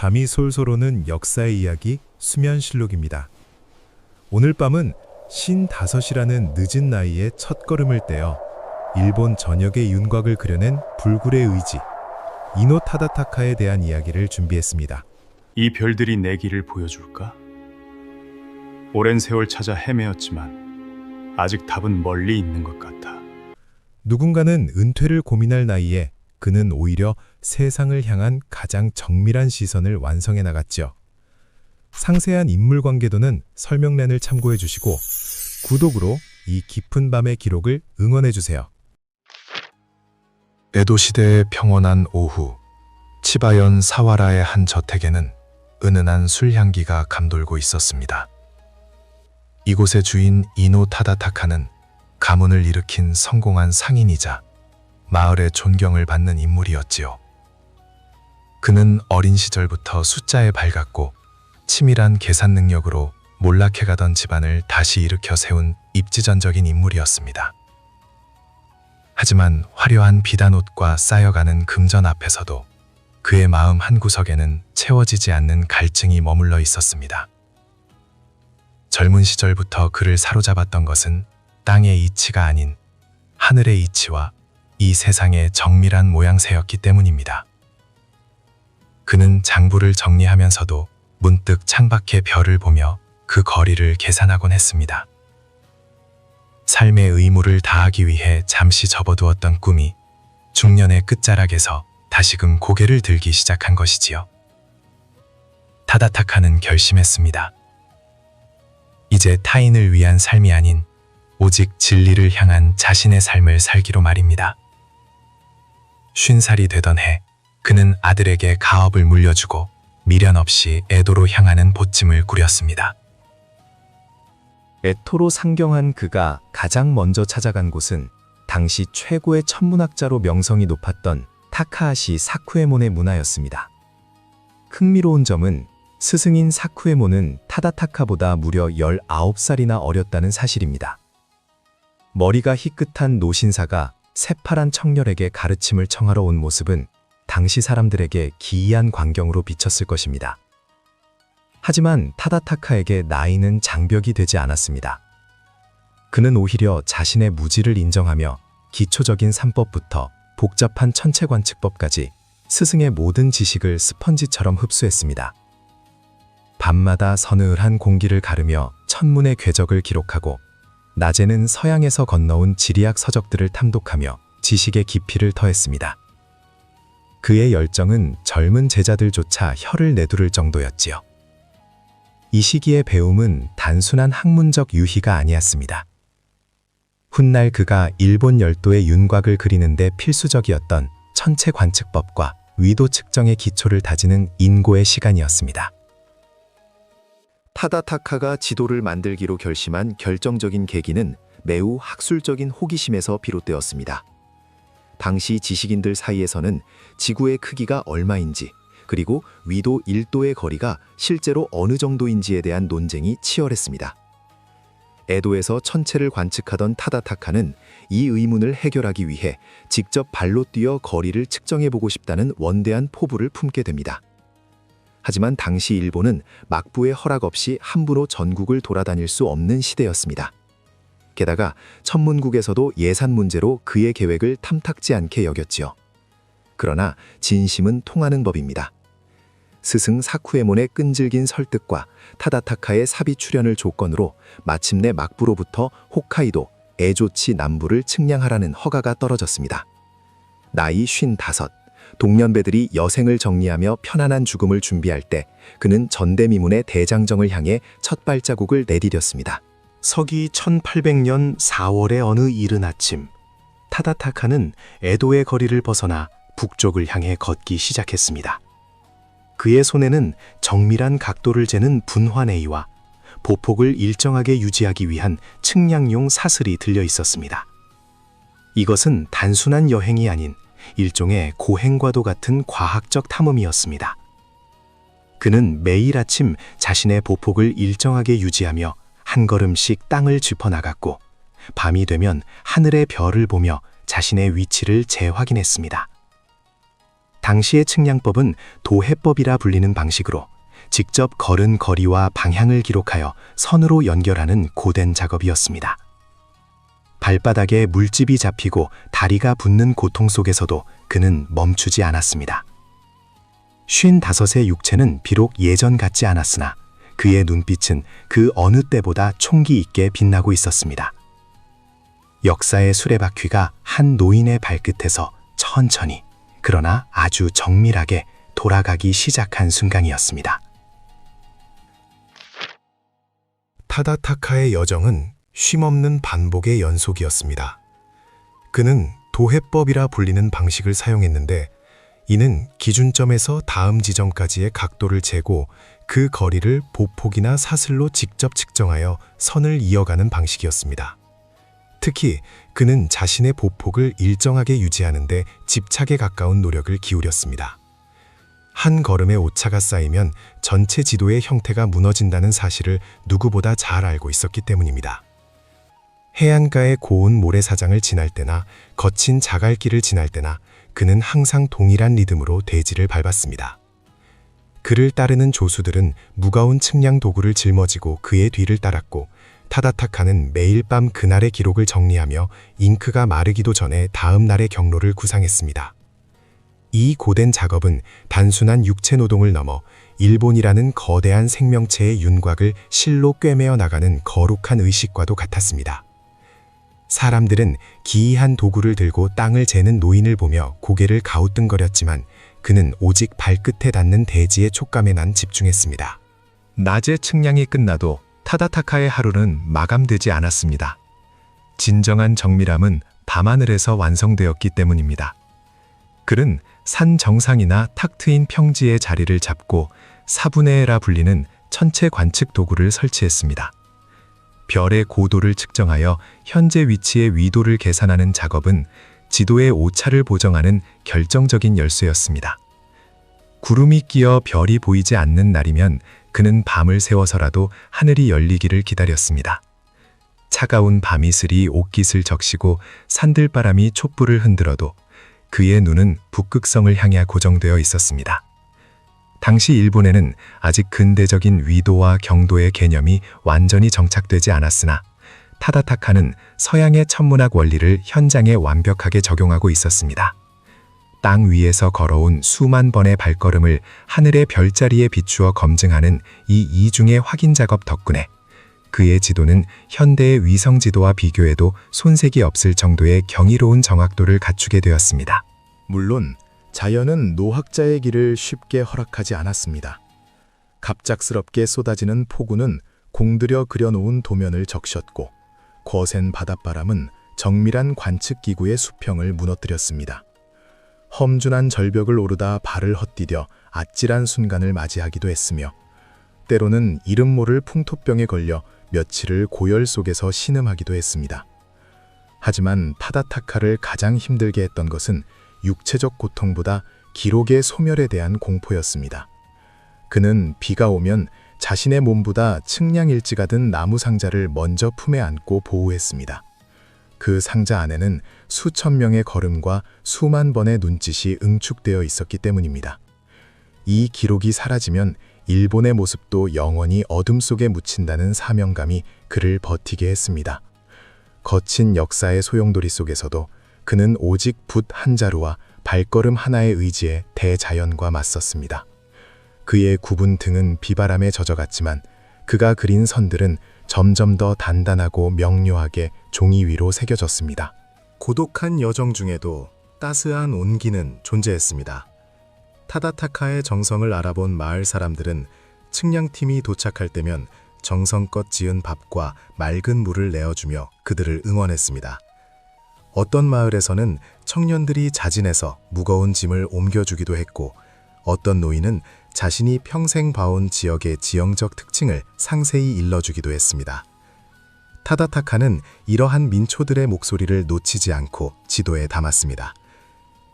잠이 솔솔 오는 역사의 이야기 수면실록입니다. 오늘 밤은 55이라는 늦은 나이에 첫걸음을 떼어 일본 전역의 윤곽을 그려낸 불굴의 의지, 이노 타다타카에 대한 이야기를 준비했습니다. 이 별들이 내 길을 보여줄까? 오랜 세월 찾아 헤매었지만 아직 답은 멀리 있는 것 같아. 누군가는 은퇴를 고민할 나이에 그는 오히려 세상을 향한 가장 정밀한 시선을 완성해 나갔죠. 상세한 인물 관계도는 설명란을 참고해 주시고 구독으로 이 깊은 밤의 기록을 응원해 주세요. 에도 시대의 평온한 오후, 치바현 사와라의 한 저택에는 은은한 술향기가 감돌고 있었습니다. 이곳의 주인 이노 타다타카는 가문을 일으킨 성공한 상인이자 마을의 존경을 받는 인물이었지요. 그는 어린 시절부터 숫자에 밝았고 치밀한 계산 능력으로 몰락해가던 집안을 다시 일으켜 세운 입지전적인 인물이었습니다. 하지만 화려한 비단옷과 쌓여가는 금전 앞에서도 그의 마음 한구석에는 채워지지 않는 갈증이 머물러 있었습니다. 젊은 시절부터 그를 사로잡았던 것은 땅의 이치가 아닌 하늘의 이치와 이 세상의 정밀한 모양새였기 때문입니다. 그는 장부를 정리하면서도 문득 창밖의 별을 보며 그 거리를 계산하곤 했습니다. 삶의 의무를 다하기 위해 잠시 접어두었던 꿈이 중년의 끝자락에서 다시금 고개를 들기 시작한 것이지요. 타다타카는 결심했습니다. 이제 타인을 위한 삶이 아닌 오직 진리를 향한 자신의 삶을 살기로 말입니다. 50살이 되던 해, 그는 아들에게 가업을 물려주고 미련 없이 에도로 향하는 보찜을 꾸렸습니다. 에토로 상경한 그가 가장 먼저 찾아간 곳은 당시 최고의 천문학자로 명성이 높았던 타카하시 사쿠에몬의 문화였습니다. 흥미로운 점은 스승인 사쿠에몬은 타다타카보다 무려 19살이나 어렸다는 사실입니다. 머리가 희끗한 노신사가 새파란 청년에게 가르침을 청하러 온 모습은 당시 사람들에게 기이한 광경으로 비쳤을 것입니다. 하지만 타다타카에게 나이는 장벽이 되지 않았습니다. 그는 오히려 자신의 무지를 인정하며 기초적인 삼법부터 복잡한 천체관측법까지 스승의 모든 지식을 스펀지처럼 흡수했습니다. 밤마다 서늘한 공기를 가르며 천문의 궤적을 기록하고 낮에는 서양에서 건너온 지리학 서적들을 탐독하며 지식의 깊이를 더했습니다. 그의 열정은 젊은 제자들조차 혀를 내두를 정도였지요. 이 시기의 배움은 단순한 학문적 유희가 아니었습니다. 훗날 그가 일본 열도의 윤곽을 그리는데 필수적이었던 천체 관측법과 위도 측정의 기초를 다지는 인고의 시간이었습니다. 타다타카가 지도를 만들기로 결심한 결정적인 계기는 매우 학술적인 호기심에서 비롯되었습니다. 당시 지식인들 사이에서는 지구의 크기가 얼마인지, 그리고 위도 1도의 거리가 실제로 어느 정도인지에 대한 논쟁이 치열했습니다. 에도에서 천체를 관측하던 타다타카는 이 의문을 해결하기 위해 직접 발로 뛰어 거리를 측정해보고 싶다는 원대한 포부를 품게 됩니다. 하지만 당시 일본은 막부의 허락 없이 함부로 전국을 돌아다닐 수 없는 시대였습니다. 게다가 천문국에서도 예산 문제로 그의 계획을 탐탁지 않게 여겼지요. 그러나 진심은 통하는 법입니다. 스승 사쿠에몬의 끈질긴 설득과 타다타카의 사비 출연을 조건으로 마침내 막부로부터 홋카이도, 에조치 남부를 측량하라는 허가가 떨어졌습니다. 나이 55, 동년배들이 여생을 정리하며 편안한 죽음을 준비할 때 그는 전대미문의 대장정을 향해 첫 발자국을 내디뎠습니다. 서기 1800년 4월의 어느 이른 아침, 타다타카는 에도의 거리를 벗어나 북쪽을 향해 걷기 시작했습니다. 그의 손에는 정밀한 각도를 재는 분화내이와 보폭을 일정하게 유지하기 위한 측량용 사슬이 들려 있었습니다. 이것은 단순한 여행이 아닌 일종의 고행과도 같은 과학적 탐험이었습니다. 그는 매일 아침 자신의 보폭을 일정하게 유지하며 한 걸음씩 땅을 짚어나갔고 밤이 되면 하늘의 별을 보며 자신의 위치를 재확인했습니다. 당시의 측량법은 도해법이라 불리는 방식으로 직접 걸은 거리와 방향을 기록하여 선으로 연결하는 고된 작업이었습니다. 발바닥에 물집이 잡히고 다리가 붓는 고통 속에서도 그는 멈추지 않았습니다. 55의 육체는 비록 예전 같지 않았으나 그의 눈빛은 그 어느 때보다 총기 있게 빛나고 있었습니다. 역사의 수레바퀴가 한 노인의 발끝에서 천천히 그러나 아주 정밀하게 돌아가기 시작한 순간이었습니다. 타다타카의 여정은 쉼없는 반복의 연속이었습니다. 그는 도해법이라 불리는 방식을 사용했는데 이는 기준점에서 다음 지점까지의 각도를 재고 그 거리를 보폭이나 사슬로 직접 측정하여 선을 이어가는 방식이었습니다. 특히 그는 자신의 보폭을 일정하게 유지하는 데 집착에 가까운 노력을 기울였습니다. 한 걸음의 오차가 쌓이면 전체 지도의 형태가 무너진다는 사실을 누구보다 잘 알고 있었기 때문입니다. 해안가의 고운 모래사장을 지날 때나 거친 자갈길을 지날 때나 그는 항상 동일한 리듬으로 대지를 밟았습니다. 그를 따르는 조수들은 무거운 측량 도구를 짊어지고 그의 뒤를 따랐고 타다타카는 매일 밤 그날의 기록을 정리하며 잉크가 마르기도 전에 다음 날의 경로를 구상했습니다. 이 고된 작업은 단순한 육체 노동을 넘어 일본이라는 거대한 생명체의 윤곽을 실로 꿰매어 나가는 거룩한 의식과도 같았습니다. 사람들은 기이한 도구를 들고 땅을 재는 노인을 보며 고개를 가우뚱거렸지만 그는 오직 발끝에 닿는 대지의 촉감에만 집중했습니다. 낮에 측량이 끝나도 타다타카의 하루는 마감되지 않았습니다. 진정한 정밀함은 밤하늘에서 완성되었기 때문입니다. 그는 산 정상이나 탁 트인 평지의 자리를 잡고 사분해라 불리는 천체 관측 도구를 설치했습니다. 별의 고도를 측정하여 현재 위치의 위도를 계산하는 작업은 지도의 오차를 보정하는 결정적인 열쇠였습니다. 구름이 끼어 별이 보이지 않는 날이면 그는 밤을 새워서라도 하늘이 열리기를 기다렸습니다. 차가운 밤이슬이 옷깃을 적시고 산들바람이 촛불을 흔들어도 그의 눈은 북극성을 향해 고정되어 있었습니다. 당시 일본에는 아직 근대적인 위도와 경도의 개념이 완전히 정착되지 않았으나 타다타카는 서양의 천문학 원리를 현장에 완벽하게 적용하고 있었습니다. 땅 위에서 걸어온 수만 번의 발걸음을 하늘의 별자리에 비추어 검증하는 이 이중의 확인 작업 덕분에 그의 지도는 현대의 위성 지도와 비교해도 손색이 없을 정도의 경이로운 정확도를 갖추게 되었습니다. 물론 자연은 노학자의 길을 쉽게 허락하지 않았습니다. 갑작스럽게 쏟아지는 폭우는 공들여 그려놓은 도면을 적셨고 거센 바닷바람은 정밀한 관측기구의 수평을 무너뜨렸습니다. 험준한 절벽을 오르다 발을 헛디뎌 아찔한 순간을 맞이하기도 했으며 때로는 이름 모를 풍토병에 걸려 며칠을 고열 속에서 신음하기도 했습니다. 하지만 타다타카를 가장 힘들게 했던 것은 육체적 고통보다 기록의 소멸에 대한 공포였습니다. 그는 비가 오면 자신의 몸보다 측량일지가 든 나무 상자를 먼저 품에 안고 보호했습니다. 그 상자 안에는 수천 명의 걸음과 수만 번의 눈짓이 응축되어 있었기 때문입니다. 이 기록이 사라지면 일본의 모습도 영원히 어둠 속에 묻힌다는 사명감이 그를 버티게 했습니다. 거친 역사의 소용돌이 속에서도 그는 오직 붓 한 자루와 발걸음 하나의 의지에 대자연과 맞섰습니다. 그의 굽은 등은 비바람에 젖어갔지만 그가 그린 선들은 점점 더 단단하고 명료하게 종이 위로 새겨졌습니다. 고독한 여정 중에도 따스한 온기는 존재했습니다. 타다타카의 정성을 알아본 마을 사람들은 측량팀이 도착할 때면 정성껏 지은 밥과 맑은 물을 내어주며 그들을 응원했습니다. 어떤 마을에서는 청년들이 자진해서 무거운 짐을 옮겨주기도 했고 어떤 노인은 자신이 평생 봐온 지역의 지형적 특징을 상세히 일러주기도 했습니다. 타다타카는 이러한 민초들의 목소리를 놓치지 않고 지도에 담았습니다.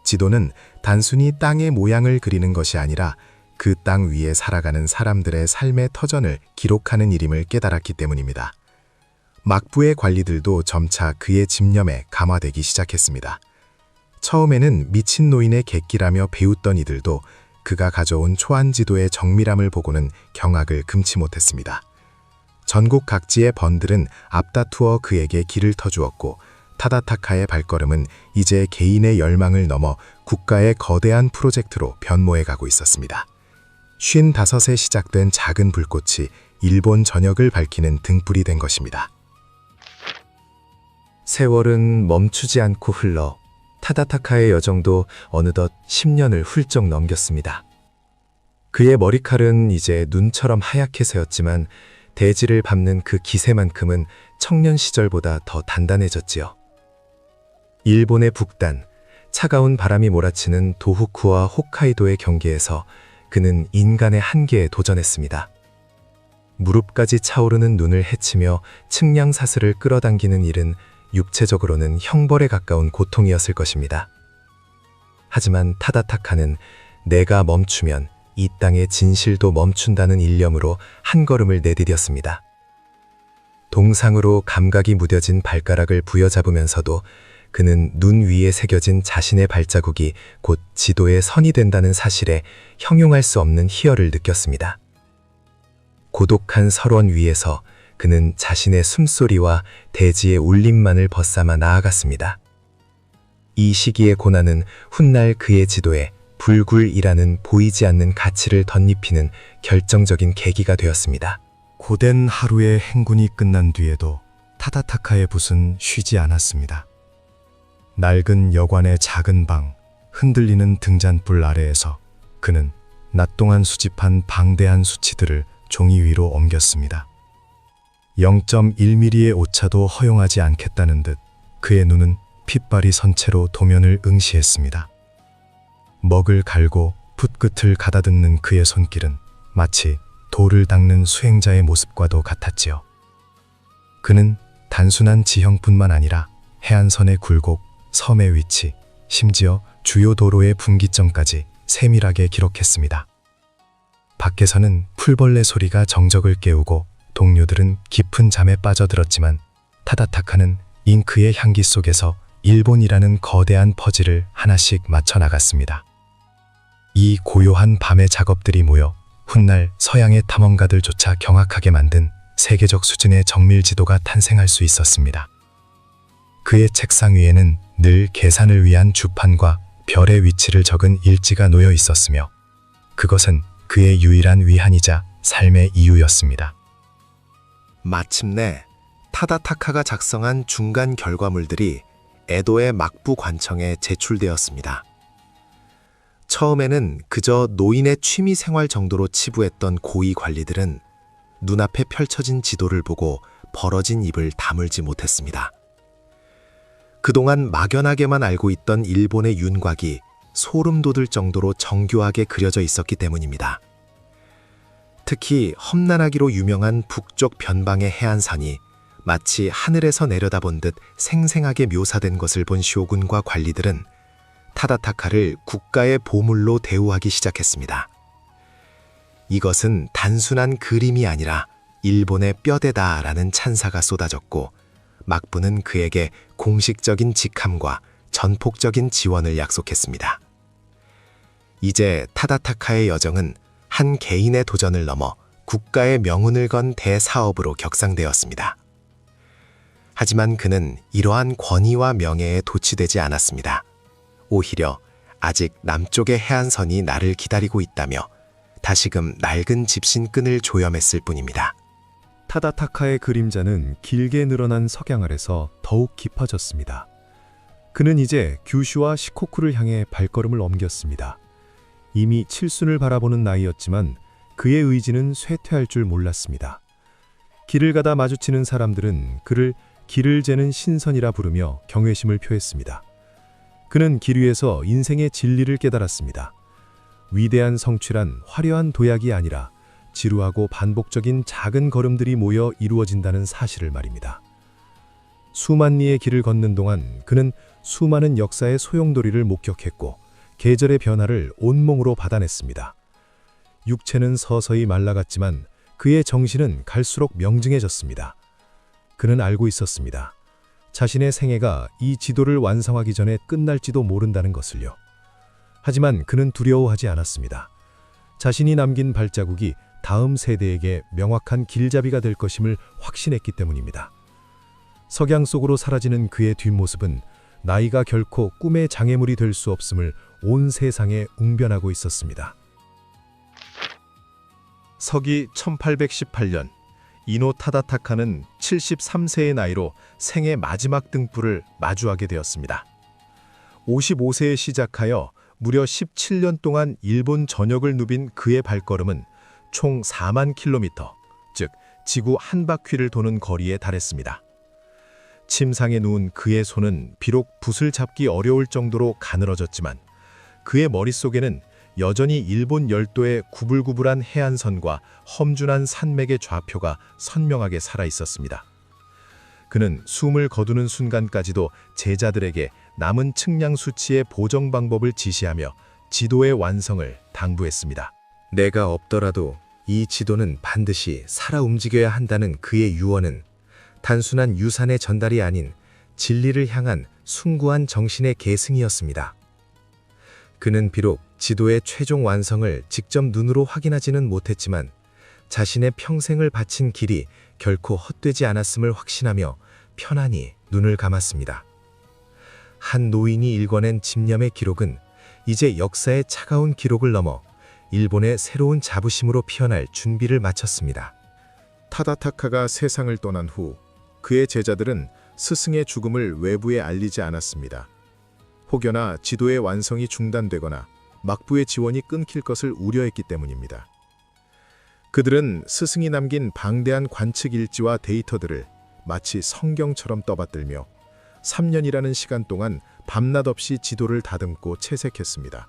지도는 단순히 땅의 모양을 그리는 것이 아니라 그 땅 위에 살아가는 사람들의 삶의 터전을 기록하는 일임을 깨달았기 때문입니다. 막부의 관리들도 점차 그의 집념에 감화되기 시작했습니다. 처음에는 미친 노인의 객기라며 배웃던 이들도 그가 가져온 초안 지도의 정밀함을 보고는 경악을 금치 못했습니다. 전국 각지의 번들은 앞다투어 그에게 길을 터주었고 타다타카의 발걸음은 이제 개인의 열망을 넘어 국가의 거대한 프로젝트로 변모해 가고 있었습니다. 55에 시작된 작은 불꽃이 일본 전역을 밝히는 등불이 된 것입니다. 세월은 멈추지 않고 흘러 타다타카의 여정도 어느덧 10년을 훌쩍 넘겼습니다. 그의 머리칼은 이제 눈처럼 하얗게 새었지만 대지를 밟는 그 기세만큼은 청년 시절보다 더 단단해졌지요. 일본의 북단, 차가운 바람이 몰아치는 도후쿠와 홋카이도의 경계에서 그는 인간의 한계에 도전했습니다. 무릎까지 차오르는 눈을 헤치며 측량사슬을 끌어당기는 일은 육체적으로는 형벌에 가까운 고통이었을 것입니다. 하지만 타다타카는 내가 멈추면 이 땅의 진실도 멈춘다는 일념으로 한 걸음을 내디뎠습니다. 동상으로 감각이 무뎌진 발가락을 부여잡으면서도 그는 눈 위에 새겨진 자신의 발자국이 곧 지도의 선이 된다는 사실에 형용할 수 없는 희열을 느꼈습니다. 고독한 설원 위에서 그는 자신의 숨소리와 대지의 울림만을 벗삼아 나아갔습니다. 이 시기의 고난은 훗날 그의 지도에 불굴이라는 보이지 않는 가치를 덧입히는 결정적인 계기가 되었습니다. 고된 하루의 행군이 끝난 뒤에도 타다타카의 붓은 쉬지 않았습니다. 낡은 여관의 작은 방, 흔들리는 등잔불 아래에서 그는 낮 동안 수집한 방대한 수치들을 종이 위로 옮겼습니다. 0.1mm의 오차도 허용하지 않겠다는 듯 그의 눈은 핏발이 선 채로 도면을 응시했습니다. 먹을 갈고 붓끝을 가다듬는 그의 손길은 마치 돌을 닦는 수행자의 모습과도 같았지요. 그는 단순한 지형뿐만 아니라 해안선의 굴곡, 섬의 위치, 심지어 주요 도로의 분기점까지 세밀하게 기록했습니다. 밖에서는 풀벌레 소리가 정적을 깨우고 동료들은 깊은 잠에 빠져들었지만 타다타카는 잉크의 향기 속에서 일본이라는 거대한 퍼즐을 하나씩 맞춰 나갔습니다. 이 고요한 밤의 작업들이 모여 훗날 서양의 탐험가들조차 경악하게 만든 세계적 수준의 정밀 지도가 탄생할 수 있었습니다. 그의 책상 위에는 늘 계산을 위한 주판과 별의 위치를 적은 일지가 놓여 있었으며 그것은 그의 유일한 위안이자 삶의 이유였습니다. 마침내 타다타카가 작성한 중간 결과물들이 에도의 막부 관청에 제출되었습니다. 처음에는 그저 노인의 취미 생활 정도로 치부했던 고위 관리들은 눈앞에 펼쳐진 지도를 보고 벌어진 입을 다물지 못했습니다. 그동안 막연하게만 알고 있던 일본의 윤곽이 소름 돋을 정도로 정교하게 그려져 있었기 때문입니다. 특히 험난하기로 유명한 북쪽 변방의 해안선이 마치 하늘에서 내려다본 듯 생생하게 묘사된 것을 본 쇼군과 관리들은 타다타카를 국가의 보물로 대우하기 시작했습니다. 이것은 단순한 그림이 아니라 일본의 뼈대다라는 찬사가 쏟아졌고 막부는 그에게 공식적인 직함과 전폭적인 지원을 약속했습니다. 이제 타다타카의 여정은 한 개인의 도전을 넘어 국가의 명운을 건 대사업으로 격상되었습니다. 하지만 그는 이러한 권위와 명예에 도취되지 않았습니다. 오히려 아직 남쪽의 해안선이 나를 기다리고 있다며 다시금 낡은 집신끈을 조염했을 뿐입니다. 타다타카의 그림자는 길게 늘어난 석양 아래서 더욱 깊어졌습니다. 그는 이제 규슈와 시코쿠를 향해 발걸음을 옮겼습니다. 이미 칠순을 바라보는 나이였지만 그의 의지는 쇠퇴할 줄 몰랐습니다. 길을 가다 마주치는 사람들은 그를 길을 재는 신선이라 부르며 경외심을 표했습니다. 그는 길 위에서 인생의 진리를 깨달았습니다. 위대한 성취란 화려한 도약이 아니라 지루하고 반복적인 작은 걸음들이 모여 이루어진다는 사실을 말입니다. 수만 리의 길을 걷는 동안 그는 수많은 역사의 소용돌이를 목격했고 계절의 변화를 온몸으로 받아냈습니다. 육체는 서서히 말라갔지만 그의 정신은 갈수록 명징해졌습니다. 그는 알고 있었습니다. 자신의 생애가 이 지도를 완성하기 전에 끝날지도 모른다는 것을요. 하지만 그는 두려워하지 않았습니다. 자신이 남긴 발자국이 다음 세대에게 명확한 길잡이가 될 것임을 확신했기 때문입니다. 석양 속으로 사라지는 그의 뒷모습은 나이가 결코 꿈의 장애물이 될 수 없음을 온 세상에 웅변하고 있었습니다. 서기 1818년 이노 타다타카는 73세의 나이로 생애 마지막 등불을 마주하게 되었습니다. 55세에 시작하여 무려 17년 동안 일본 전역을 누빈 그의 발걸음은 총 4만 킬로미터, 즉 지구 한 바퀴를 도는 거리에 달했습니다. 침상에 누운 그의 손은 비록 붓을 잡기 어려울 정도로 가늘어졌지만 그의 머릿속에는 여전히 일본 열도의 구불구불한 해안선과 험준한 산맥의 좌표가 선명하게 살아있었습니다. 그는 숨을 거두는 순간까지도 제자들에게 남은 측량 수치의 보정 방법을 지시하며 지도의 완성을 당부했습니다. 내가 없더라도 이 지도는 반드시 살아 움직여야 한다는 그의 유언은 단순한 유산의 전달이 아닌 진리를 향한 숭고한 정신의 계승이었습니다. 그는 비록 지도의 최종 완성을 직접 눈으로 확인하지는 못했지만 자신의 평생을 바친 길이 결코 헛되지 않았음을 확신하며 편안히 눈을 감았습니다. 한 노인이 일궈낸 집념의 기록은 이제 역사의 차가운 기록을 넘어 일본의 새로운 자부심으로 피어날 준비를 마쳤습니다. 타다타카가 세상을 떠난 후 그의 제자들은 스승의 죽음을 외부에 알리지 않았습니다. 혹여나 지도의 완성이 중단되거나 막부의 지원이 끊길 것을 우려했기 때문입니다. 그들은 스승이 남긴 방대한 관측 일지와 데이터들을 마치 성경처럼 떠받들며 3년이라는 시간 동안 밤낮 없이 지도를 다듬고 채색했습니다.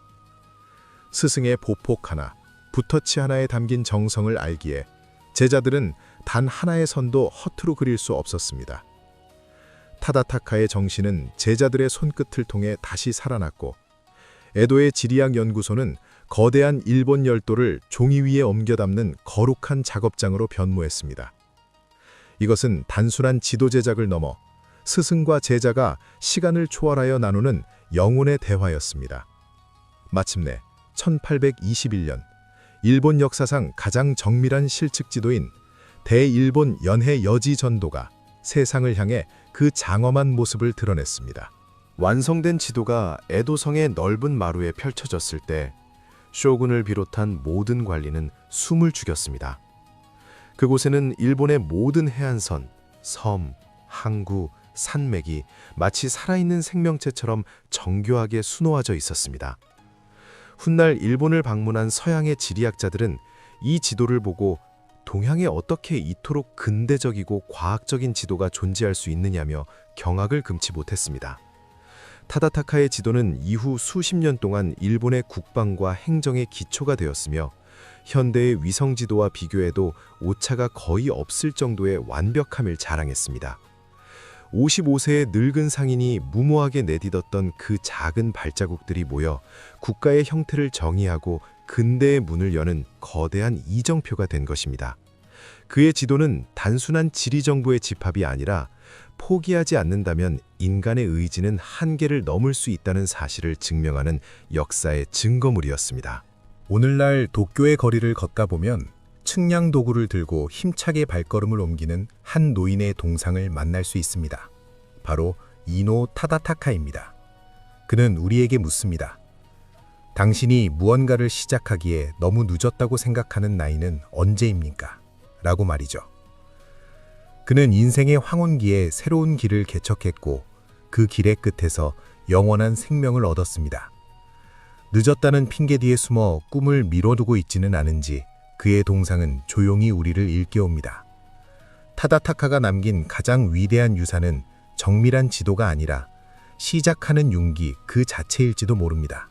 스승의 보폭 하나, 붓터치 하나에 담긴 정성을 알기에 제자들은 단 하나의 선도 허투루 그릴 수 없었습니다. 타다타카의 정신은 제자들의 손끝을 통해 다시 살아났고 에도의 지리학 연구소는 거대한 일본 열도를 종이 위에 옮겨 담는 거룩한 작업장으로 변모했습니다. 이것은 단순한 지도 제작을 넘어 스승과 제자가 시간을 초월하여 나누는 영혼의 대화였습니다. 마침내 1821년 일본 역사상 가장 정밀한 실측 지도인 대일본 연해 여지 전도가 세상을 향해 그 장엄한 모습을 드러냈습니다. 완성된 지도가 에도성의 넓은 마루에 펼쳐졌을 때 쇼군을 비롯한 모든 관리는 숨을 죽였습니다. 그곳에는 일본의 모든 해안선, 섬, 항구, 산맥이 마치 살아있는 생명체처럼 정교하게 수놓아져 있었습니다. 훗날 일본을 방문한 서양의 지리학자들은 이 지도를 보고 동양에 어떻게 이토록 근대적이고 과학적인 지도가 존재할 수 있느냐며 경악을 금치 못했습니다. 타다타카의 지도는 이후 수십 년 동안 일본의 국방과 행정의 기초가 되었으며 현대의 위성 지도와 비교해도 오차가 거의 없을 정도의 완벽함을 자랑했습니다. 55세의 늙은 상인이 무모하게 내딛었던 그 작은 발자국들이 모여 국가의 형태를 정의하고 근대의 문을 여는 거대한 이정표가 된 것입니다. 그의 지도는 단순한 지리정보의 집합이 아니라 포기하지 않는다면 인간의 의지는 한계를 넘을 수 있다는 사실을 증명하는 역사의 증거물이었습니다. 오늘날 도쿄의 거리를 걷다 보면 측량 도구를 들고 힘차게 발걸음을 옮기는 한 노인의 동상을 만날 수 있습니다. 바로 이노 타다타카입니다. 그는 우리에게 묻습니다. 당신이 무언가를 시작하기에 너무 늦었다고 생각하는 나이는 언제입니까? 라고 말이죠. 그는 인생의 황혼기에 새로운 길을 개척했고 그 길의 끝에서 영원한 생명을 얻었습니다. 늦었다는 핑계 뒤에 숨어 꿈을 미뤄두고 있지는 않은지 그의 동상은 조용히 우리를 일깨웁니다. 타다타카가 남긴 가장 위대한 유산은 정밀한 지도가 아니라 시작하는 용기 그 자체일지도 모릅니다.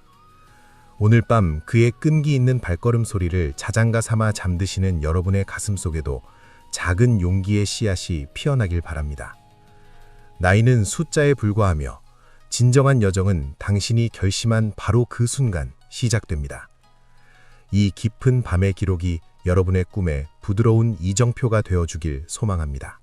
오늘 밤 그의 끈기 있는 발걸음 소리를 자장가 삼아 잠드시는 여러분의 가슴 속에도 작은 용기의 씨앗이 피어나길 바랍니다. 나이는 숫자에 불과하며 진정한 여정은 당신이 결심한 바로 그 순간 시작됩니다. 이 깊은 밤의 기록이 여러분의 꿈에 부드러운 이정표가 되어주길 소망합니다.